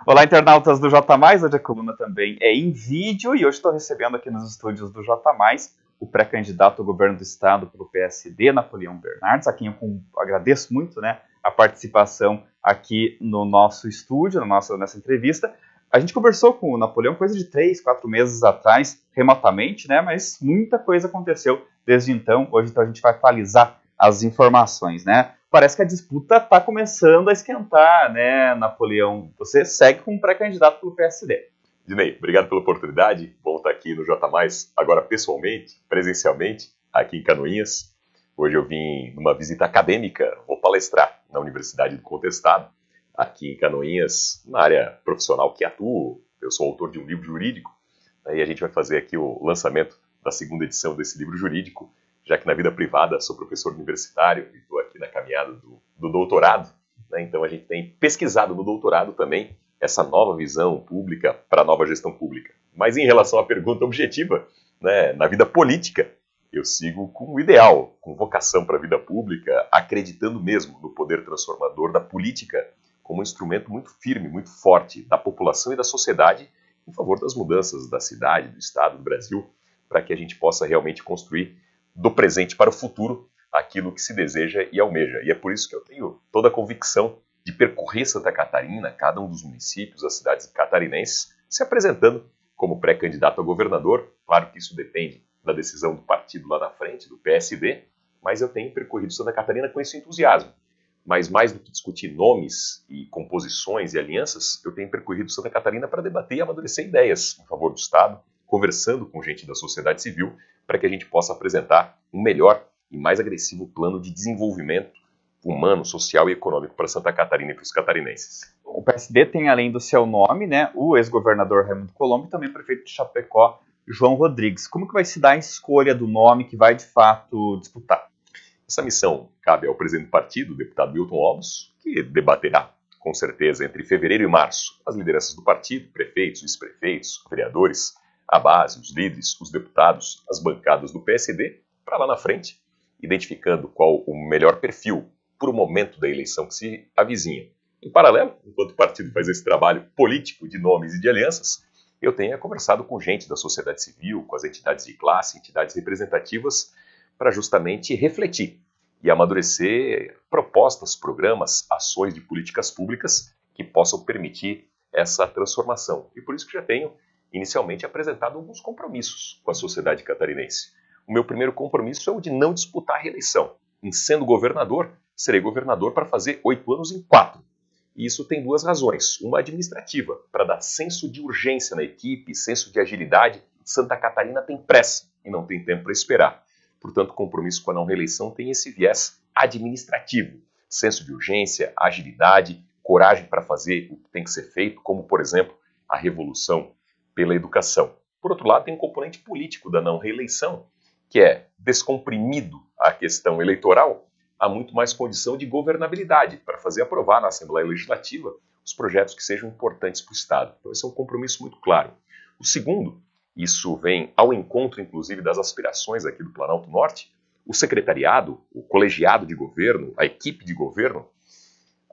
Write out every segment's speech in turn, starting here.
Olá, internautas do J+, hoje a coluna também é em vídeo e hoje estou recebendo aqui nos estúdios do J+, o pré-candidato ao governo do estado pelo PSD, Napoleão Bernardes, a quem eu agradeço muito, a participação aqui no nosso estúdio, nessa entrevista. A gente conversou com o Napoleão coisa de 3, 4 meses atrás, remotamente, mas muita coisa aconteceu desde então. Hoje então, a gente vai atualizar as informações, Parece que a disputa está começando a esquentar, Napoleão? Você segue como pré-candidato pelo PSD. Dinei, obrigado pela oportunidade. Bom estar aqui no J+, agora pessoalmente, presencialmente, aqui em Canoinhas. Hoje eu vim numa visita acadêmica, vou palestrar na Universidade do Contestado, aqui em Canoinhas, na área profissional que atuo. Eu sou autor de um livro jurídico, e a gente vai fazer aqui o lançamento da segunda edição desse livro jurídico, já que na vida privada sou professor universitário e estou aqui na caminhada do doutorado, então a gente tem pesquisado no doutorado também essa nova visão pública para a nova gestão pública. Mas em relação à pergunta objetiva, na vida política, eu sigo com o ideal, com vocação para a vida pública, acreditando mesmo no poder transformador da política como um instrumento muito firme, muito forte da população e da sociedade em favor das mudanças da cidade, do estado, do Brasil, para que a gente possa realmente construir do presente para o futuro aquilo que se deseja e almeja. E é por isso que eu tenho toda a convicção de percorrer Santa Catarina, cada um dos municípios, as cidades catarinenses, se apresentando como pré-candidato a governador. Claro que isso depende da decisão do partido lá na frente, do PSD, mas eu tenho percorrido Santa Catarina com esse entusiasmo. Mas mais do que discutir nomes e composições e alianças, eu tenho percorrido Santa Catarina para debater e amadurecer ideias em favor do Estado, conversando com gente da sociedade civil, para que a gente possa apresentar um melhor e mais agressivo plano de desenvolvimento humano, social e econômico para Santa Catarina e para os catarinenses. O PSD tem, além do seu nome, o ex-governador Raimundo Colombo e também o prefeito de Chapecó, João Rodrigues. Como que vai se dar a escolha do nome que vai, de fato, disputar? Essa missão cabe ao presidente do partido, o deputado Milton Olmos, que debaterá, com certeza, entre fevereiro e março, as lideranças do partido, prefeitos, vice-prefeitos, vereadores, a base, os líderes, os deputados, as bancadas do PSD, para lá na frente, identificando qual o melhor perfil para o momento da eleição que se avizinha. Em paralelo, enquanto o partido faz esse trabalho político de nomes e de alianças, eu tenho conversado com gente da sociedade civil, com as entidades de classe, entidades representativas, para justamente refletir e amadurecer propostas, programas, ações de políticas públicas que possam permitir essa transformação. E por isso que já tenho inicialmente apresentado alguns compromissos com a sociedade catarinense. O meu primeiro compromisso é o de não disputar a reeleição. Em sendo governador, serei governador para fazer 8 anos em 4. E isso tem duas razões. Uma administrativa, para dar senso de urgência na equipe, senso de agilidade. Santa Catarina tem pressa e não tem tempo para esperar. Portanto, o compromisso com a não reeleição tem esse viés administrativo. Senso de urgência, agilidade, coragem para fazer o que tem que ser feito, como, por exemplo, a revolução pela educação. Por outro lado, tem um componente político da não reeleição, que é descomprimido a questão eleitoral, há muito mais condição de governabilidade para fazer aprovar na Assembleia Legislativa os projetos que sejam importantes para o Estado. Então esse é um compromisso muito claro. O segundo, isso vem ao encontro inclusive das aspirações aqui do Planalto Norte, o secretariado, o colegiado de governo, a equipe de governo,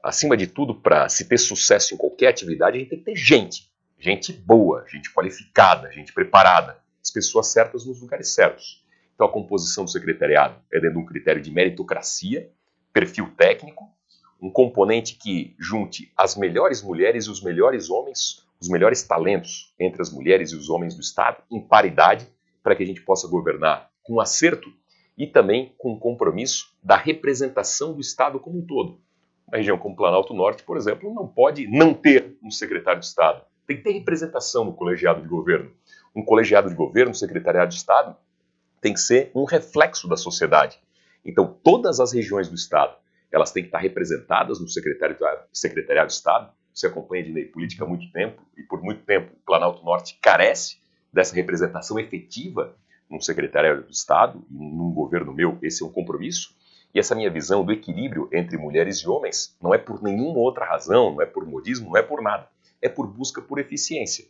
acima de tudo, para se ter sucesso em qualquer atividade, a gente tem que ter gente boa, gente qualificada, gente preparada, as pessoas certas nos lugares certos. Então a composição do secretariado é dentro de um critério de meritocracia, perfil técnico, um componente que junte as melhores mulheres e os melhores homens, os melhores talentos entre as mulheres e os homens do Estado, em paridade, para que a gente possa governar com acerto e também com compromisso da representação do Estado como um todo. Uma região como o Planalto Norte, por exemplo, não pode não ter um secretário de Estado. Tem que ter representação no colegiado de governo. Um colegiado de governo, um secretariado de Estado, tem que ser um reflexo da sociedade. Então, todas as regiões do Estado, elas têm que estar representadas no Secretariado de Estado. Você acompanha de política há muito tempo, e por muito tempo o Planalto Norte carece dessa representação efetiva num Secretariado de Estado, e num governo meu, esse é um compromisso. E essa minha visão do equilíbrio entre mulheres e homens não é por nenhuma outra razão, não é por modismo, não é por nada. É por busca por eficiência.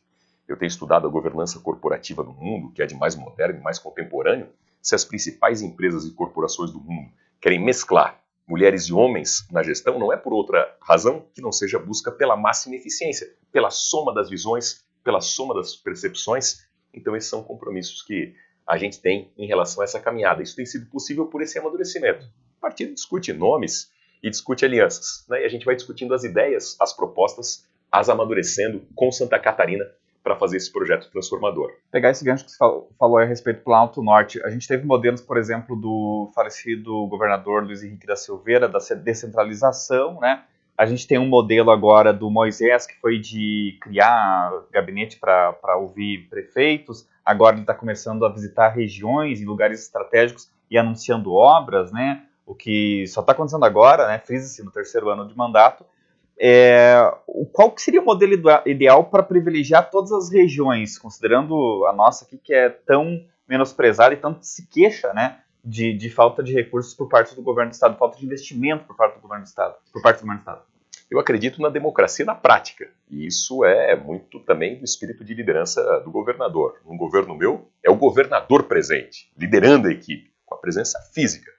Eu tenho estudado a governança corporativa no mundo, que é de mais moderno e mais contemporâneo. Se as principais empresas e corporações do mundo querem mesclar mulheres e homens na gestão não é por outra razão que não seja a busca pela máxima eficiência, pela soma das visões, pela soma das percepções. Então esses são compromissos que a gente tem em relação a essa caminhada. Isso tem sido possível por esse amadurecimento. O partido discute nomes e discute alianças, né? E a gente vai discutindo as ideias, as propostas, as amadurecendo com Santa Catarina para fazer esse projeto transformador. Pegar esse gancho que você falou a respeito do Planalto Norte, a gente teve modelos, por exemplo, do falecido governador Luiz Henrique da Silveira, da descentralização, né? A gente tem um modelo agora do Moisés, que foi de criar gabinete para ouvir prefeitos. Agora ele está começando a visitar regiões em lugares estratégicos e anunciando obras, né? O que só está acontecendo agora, né? Frisa-se no 3º ano de mandato. Qual que seria o modelo ideal para privilegiar todas as regiões, considerando a nossa aqui que é tão menosprezada e tanto se queixa, né, de falta de recursos por parte do governo do estado, falta de investimento por parte do governo do estado, Eu acredito na democracia na prática, e isso é muito também do espírito de liderança do governador. Um governo meu é o governador presente, liderando a equipe, com a presença física.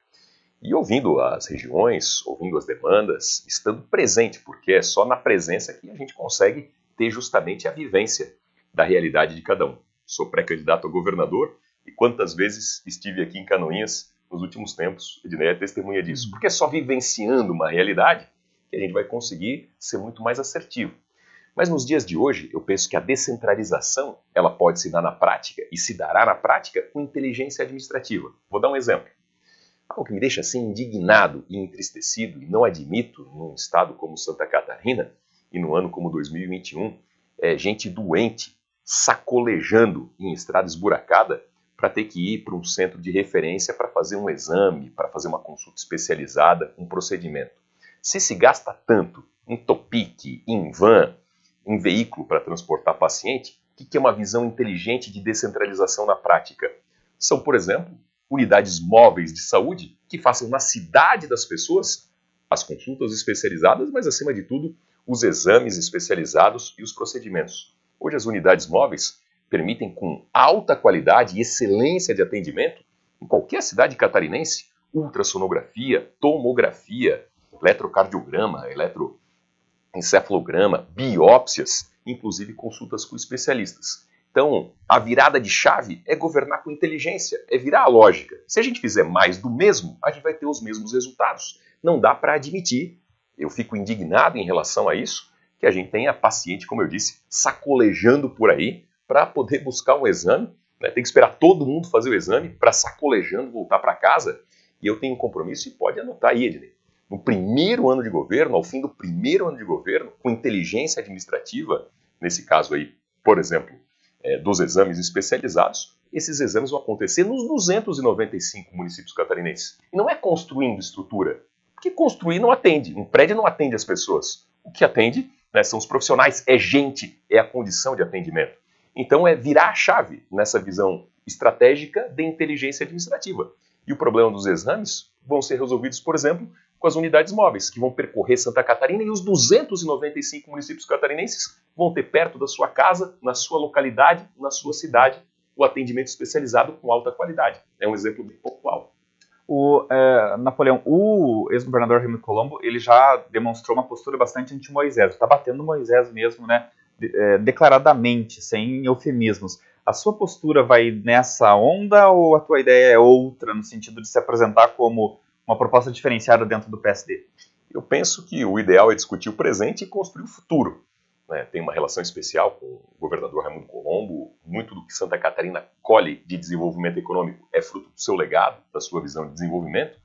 E ouvindo as regiões, ouvindo as demandas, estando presente, porque é só na presença que a gente consegue ter justamente a vivência da realidade de cada um. Sou pré-candidato a governador e quantas vezes estive aqui em Canoinhas nos últimos tempos, Ednei é testemunha disso. Porque é só vivenciando uma realidade que a gente vai conseguir ser muito mais assertivo. Mas nos dias de hoje, eu penso que a descentralização ela pode se dar na prática e se dará na prática com inteligência administrativa. Vou dar um exemplo. Algo que me deixa assim indignado e entristecido, e não admito num estado como Santa Catarina, e num ano como 2021, é gente doente, sacolejando em estrada esburacada para ter que ir para um centro de referência para fazer um exame, para fazer uma consulta especializada, um procedimento. Se se gasta tanto em Topic, em van, em veículo para transportar paciente, o que é uma visão inteligente de descentralização na prática? São, por exemplo, unidades móveis de saúde que façam na cidade das pessoas as consultas especializadas, mas acima de tudo os exames especializados e os procedimentos. Hoje as unidades móveis permitem com alta qualidade e excelência de atendimento em qualquer cidade catarinense, ultrassonografia, tomografia, eletrocardiograma, eletroencefalograma, biópsias, inclusive consultas com especialistas. Então, a virada de chave é governar com inteligência, é virar a lógica. Se a gente fizer mais do mesmo, a gente vai ter os mesmos resultados. Não dá para admitir, eu fico indignado em relação a isso, que a gente tenha paciente, como eu disse, sacolejando por aí para poder buscar um exame, né? Tem que esperar todo mundo fazer o exame para sacolejando voltar para casa. E eu tenho um compromisso e pode anotar aí, Ednei. No primeiro ano de governo, ao fim do primeiro ano de governo, com inteligência administrativa, nesse caso aí, por exemplo, dos exames especializados, esses exames vão acontecer nos 295 municípios catarinenses. E não é construindo estrutura, porque construir não atende, um prédio não atende as pessoas. O que atende, né, são os profissionais, é gente, é a condição de atendimento. Então é virar a chave nessa visão estratégica de inteligência administrativa. E o problema dos exames vão ser resolvidos, por exemplo, com as unidades móveis, que vão percorrer Santa Catarina e os 295 municípios catarinenses vão ter perto da sua casa, na sua localidade, na sua cidade, o atendimento especializado com alta qualidade. É um exemplo bem pontual. Napoleão, o ex-governador Raimundo Colombo, ele já demonstrou uma postura bastante anti-Moisés. Está batendo no Moisés mesmo, né? Declaradamente, sem eufemismos. A sua postura vai nessa onda ou a tua ideia é outra, no sentido de se apresentar como uma proposta diferenciada dentro do PSD? Eu penso que o ideal é discutir o presente e construir o futuro. Né? Tem uma relação especial com o governador Raimundo Colombo. Muito do que Santa Catarina colhe de desenvolvimento econômico é fruto do seu legado, da sua visão de desenvolvimento.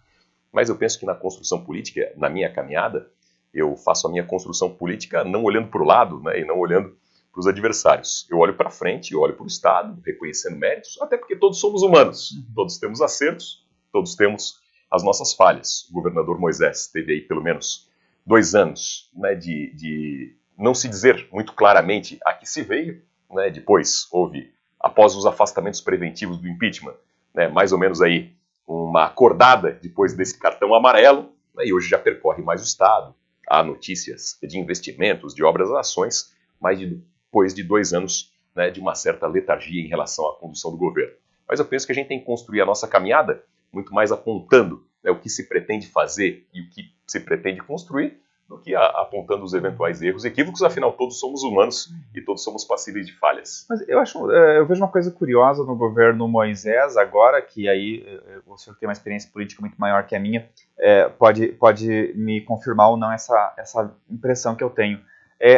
Mas eu penso que na construção política, na minha caminhada, eu faço a minha construção política não olhando para o lado, né, e não olhando para os adversários. Eu olho para frente, eu olho para o Estado, reconhecendo méritos, até porque todos somos humanos. Todos temos acertos, todos temos as nossas falhas. O governador Moisés teve aí pelo menos 2 anos, né, de não se dizer muito claramente a que se veio. Né, depois houve, após os afastamentos preventivos do impeachment, né, mais ou menos aí uma acordada depois desse cartão amarelo, né, e hoje já percorre mais o Estado. Há notícias de investimentos, de obras e ações, mas depois de 2 anos, né, de uma certa letargia em relação à condução do governo. Mas eu penso que a gente tem que construir a nossa caminhada muito mais apontando né, o que se pretende fazer e o que se pretende construir, do que apontando os eventuais erros e equívocos. Afinal, todos somos humanos e todos somos passíveis de falhas. Mas eu vejo uma coisa curiosa no governo Moisés agora, que aí o senhor tem uma experiência política muito maior que a minha, pode me confirmar ou não essa impressão que eu tenho.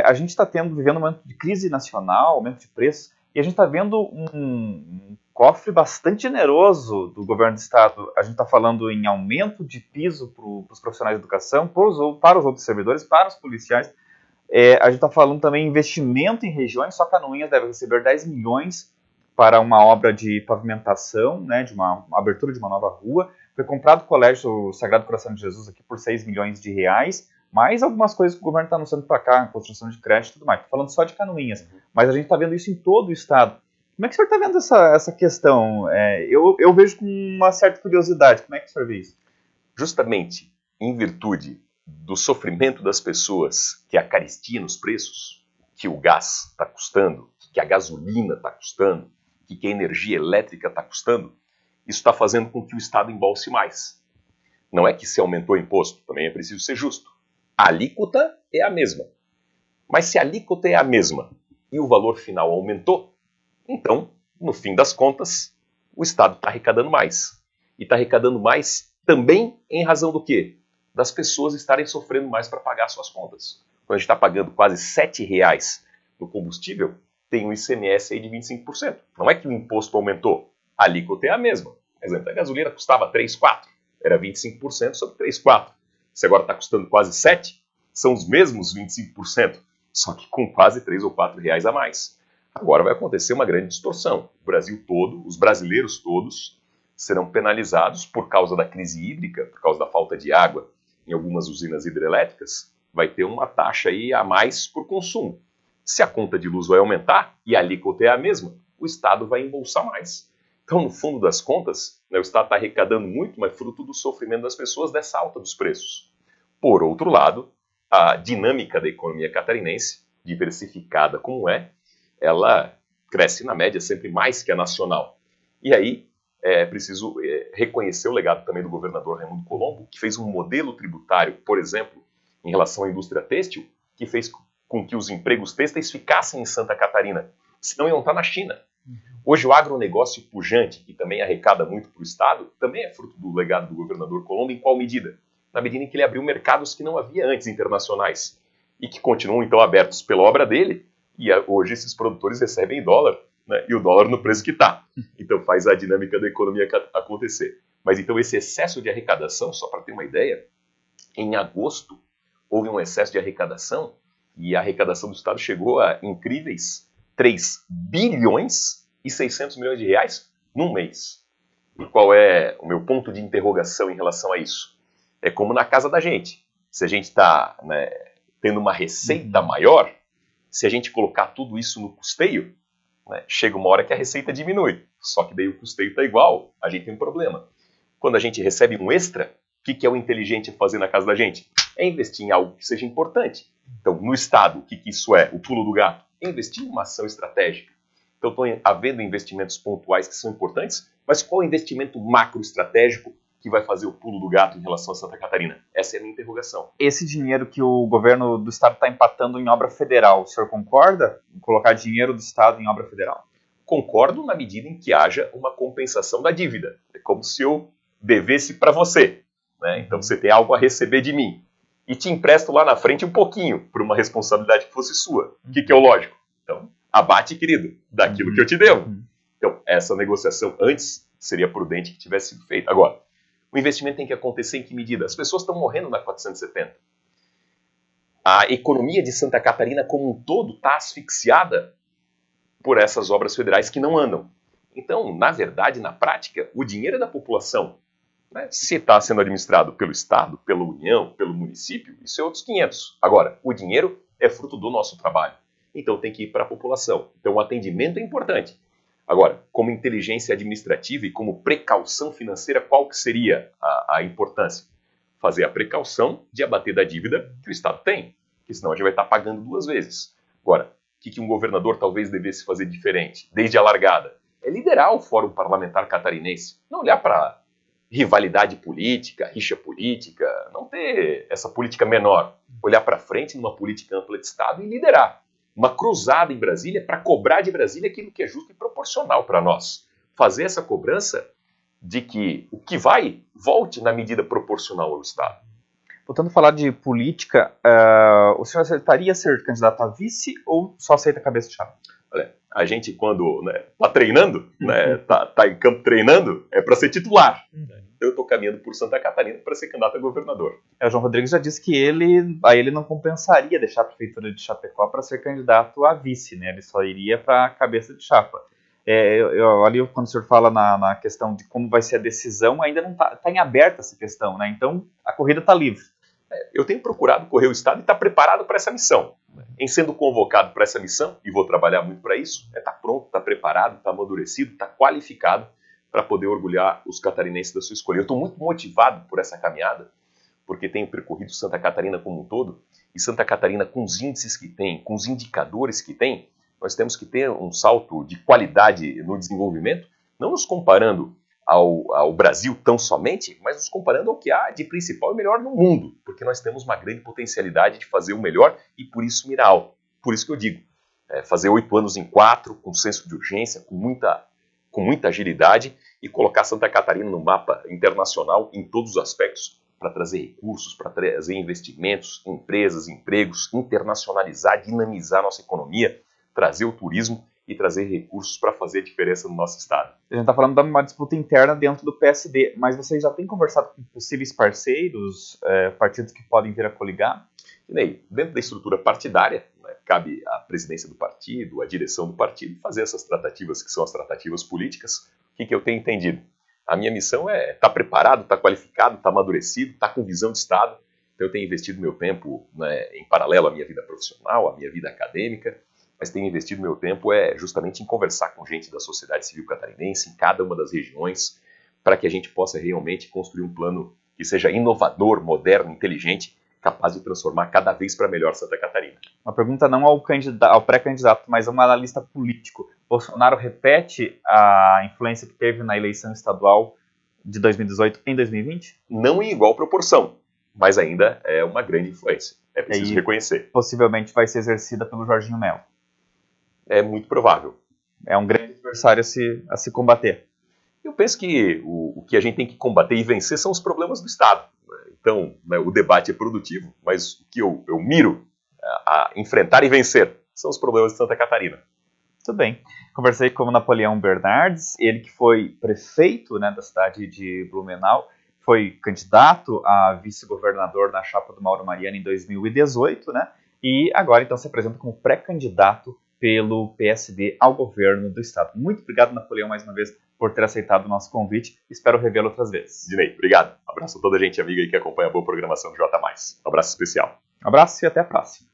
A gente está vivendo um momento de crise nacional, aumento de preços, e a gente está vendo um cofre bastante generoso do governo do estado. A gente está falando em aumento de piso para os profissionais de educação, para os outros servidores, para os policiais. A gente está falando também em investimento em regiões. Só Canoinhas deve receber 10 milhões para uma obra de pavimentação, né, de uma abertura de uma nova rua. Foi comprado o Colégio Sagrado Coração de Jesus aqui por 6 milhões de reais, mais algumas coisas que o governo está anunciando para cá, construção de creche e tudo mais. Estou falando só de Canoinhas, mas a gente está vendo isso em todo o estado. Como é que o senhor está vendo essa questão? Eu vejo com uma certa curiosidade. Como é que o senhor vê isso? Justamente em virtude do sofrimento das pessoas, que a carestia nos preços, que o gás está custando, que a gasolina está custando, que a energia elétrica está custando, isso está fazendo com que o Estado embolse mais. Não é que se aumentou o imposto, também é preciso ser justo. A alíquota é a mesma. Mas se a alíquota é a mesma e o valor final aumentou, então, no fim das contas, o Estado está arrecadando mais. E está arrecadando mais também em razão do quê? Das pessoas estarem sofrendo mais para pagar suas contas. Quando a gente está pagando quase R$7 no combustível, tem um ICMS aí de 25%. Não é que o imposto aumentou, a alíquota é a mesma. Por exemplo, a gasolina custava 3,4, era 25% sobre 3,4. Se agora está custando quase 7, são os mesmos 25%, só que com quase 3 ou 4 reais a mais. Agora vai acontecer uma grande distorção. O Brasil todo, os brasileiros todos, serão penalizados por causa da crise hídrica, por causa da falta de água em algumas usinas hidrelétricas. Vai ter uma taxa aí a mais por consumo. Se a conta de luz vai aumentar e a alíquota é a mesma, o Estado vai embolsar mais. Então, no fundo das contas, o Estado está arrecadando muito, mas fruto do sofrimento das pessoas dessa alta dos preços. Por outro lado, a dinâmica da economia catarinense, diversificada como ela cresce na média sempre mais que a nacional. E aí é preciso reconhecer o legado também do governador Raimundo Colombo, que fez um modelo tributário, por exemplo, em relação à indústria têxtil, que fez com que os empregos têxteis ficassem em Santa Catarina, senão iam estar na China. Hoje o agronegócio pujante, que também arrecada muito para o Estado, também é fruto do legado do governador Colombo. Em qual medida? Na medida em que ele abriu mercados que não havia antes internacionais e que continuam então abertos pela obra dele, e hoje esses produtores recebem dólar, né, e o dólar no preço que está. Então faz a dinâmica da economia acontecer. Mas então esse excesso de arrecadação, só para ter uma ideia, em agosto houve um excesso de arrecadação e a arrecadação do Estado chegou a incríveis 3 bilhões e 600 milhões de reais num mês. E qual é o meu ponto de interrogação em relação a isso? É como na casa da gente. Se a gente está tendo uma receita maior, se a gente colocar tudo isso no custeio, chega uma hora que a receita diminui. Só que daí o custeio está igual, a gente tem um problema. Quando a gente recebe um extra, o que é o inteligente fazer na casa da gente? É investir em algo que seja importante. Então, no Estado, o que isso é? O pulo do gato. É investir em uma ação estratégica. Então, estão havendo investimentos pontuais que são importantes, mas qual é o investimento macroestratégico que vai fazer o pulo do gato em relação a Santa Catarina? Essa é a minha interrogação. Esse dinheiro que o governo do Estado está empatando em obra federal, o senhor concorda em colocar dinheiro do Estado em obra federal? Concordo na medida em que haja uma compensação da dívida. É como se eu devesse para você. Então, você tem algo a receber de mim. E te empresto lá na frente um pouquinho, por uma responsabilidade que fosse sua. O que é o lógico? Então, abate, querido, daquilo que eu te devo. Então, essa negociação antes seria prudente que tivesse sido feita. Agora, o investimento tem que acontecer em que medida? As pessoas estão morrendo na 470. A economia de Santa Catarina como um todo está asfixiada por essas obras federais que não andam. Então, na verdade, na prática, o dinheiro é da população. Se está sendo administrado pelo Estado, pela União, pelo município, isso é outros 500. Agora, o dinheiro é fruto do nosso trabalho. Então tem que ir para a população. Então o atendimento é importante. Agora, como inteligência administrativa e como precaução financeira, qual que seria a importância? Fazer a precaução de abater da dívida que o Estado tem, porque senão a gente vai estar pagando 2 vezes. Agora, o que um governador talvez devesse fazer diferente, desde a largada? É liderar o Fórum Parlamentar Catarinense, não olhar para rivalidade política, rixa política, não ter essa política menor. Olhar para frente numa política ampla de Estado e liderar. Uma cruzada em Brasília para cobrar de Brasília aquilo que é justo e proporcional para nós. Fazer essa cobrança de que o que vai, volte na medida proporcional ao Estado. Voltando a falar de política, o senhor aceitaria ser candidato a vice ou só aceita cabeça de chapa? Olha, a gente quando tá treinando, tá em campo treinando, é para ser titular. Eu estou caminhando por Santa Catarina para ser candidato a governador. O João Rodrigues já disse que ele não compensaria deixar a prefeitura de Chapecó para ser candidato a vice, né? Ele só iria para cabeça de chapa. Ali, quando o senhor fala na questão de como vai ser a decisão, ainda não está em aberta essa questão, né? Então, a corrida está livre. Eu tenho procurado correr o Estado e estar preparado para essa missão. Em sendo convocado para essa missão, e vou trabalhar muito para isso, estar pronto, estar preparado, estar amadurecido, estar qualificado para poder orgulhar os catarinenses da sua escolha. Eu estou muito motivado por essa caminhada, porque tenho percorrido Santa Catarina como um todo, e Santa Catarina, com os índices que tem, com os indicadores que tem, nós temos que ter um salto de qualidade no desenvolvimento, não nos comparando ao Brasil tão somente, mas nos comparando ao que há de principal e melhor no mundo, porque nós temos uma grande potencialidade de fazer o melhor e por isso mirar alto. Por isso que eu digo, fazer 8 anos em 4, com senso de urgência, com muita agilidade e colocar Santa Catarina no mapa internacional em todos os aspectos para trazer recursos, para trazer investimentos, empresas, empregos, internacionalizar, dinamizar nossa economia, trazer o turismo e trazer recursos para fazer a diferença no nosso estado. A gente está falando de uma disputa interna dentro do PSD, mas vocês já têm conversado com possíveis parceiros, partidos que podem vir a coligar? Dentro da estrutura partidária, cabe à presidência do partido, à direção do partido, fazer essas tratativas que são as tratativas políticas. O que eu tenho entendido? A minha missão é estar preparado, estar qualificado, estar amadurecido, estar com visão de Estado. Então eu tenho investido meu tempo em paralelo à minha vida profissional, à minha vida acadêmica, mas tenho investido meu tempo justamente em conversar com gente da sociedade civil catarinense, em cada uma das regiões, para que a gente possa realmente construir um plano que seja inovador, moderno, inteligente, capaz de transformar cada vez para melhor Santa Catarina. Uma pergunta não ao pré-candidato, mas a um analista político. Bolsonaro repete a influência que teve na eleição estadual de 2018 em 2020? Não em igual proporção, mas ainda é uma grande influência. É preciso reconhecer. Possivelmente vai ser exercida pelo Jorginho Melo. É muito provável. É um grande adversário a se combater. Eu penso que o que a gente tem que combater e vencer são os problemas do Estado. Então, o debate é produtivo, mas o que eu miro a enfrentar e vencer são os problemas de Santa Catarina. Tudo bem. Conversei com o Napoleão Bernardes, ele que foi prefeito, da cidade de Blumenau, foi candidato a vice-governador na chapa do Mauro Mariano em 2018, e agora então se apresenta como pré-candidato pelo PSD ao governo do estado. Muito obrigado, Napoleão, mais uma vez, por ter aceitado o nosso convite. Espero revê-lo outras vezes. Dinei, obrigado. Um abraço a toda a gente amiga aí que acompanha a boa programação do J+. Um abraço especial. Um abraço e até a próxima.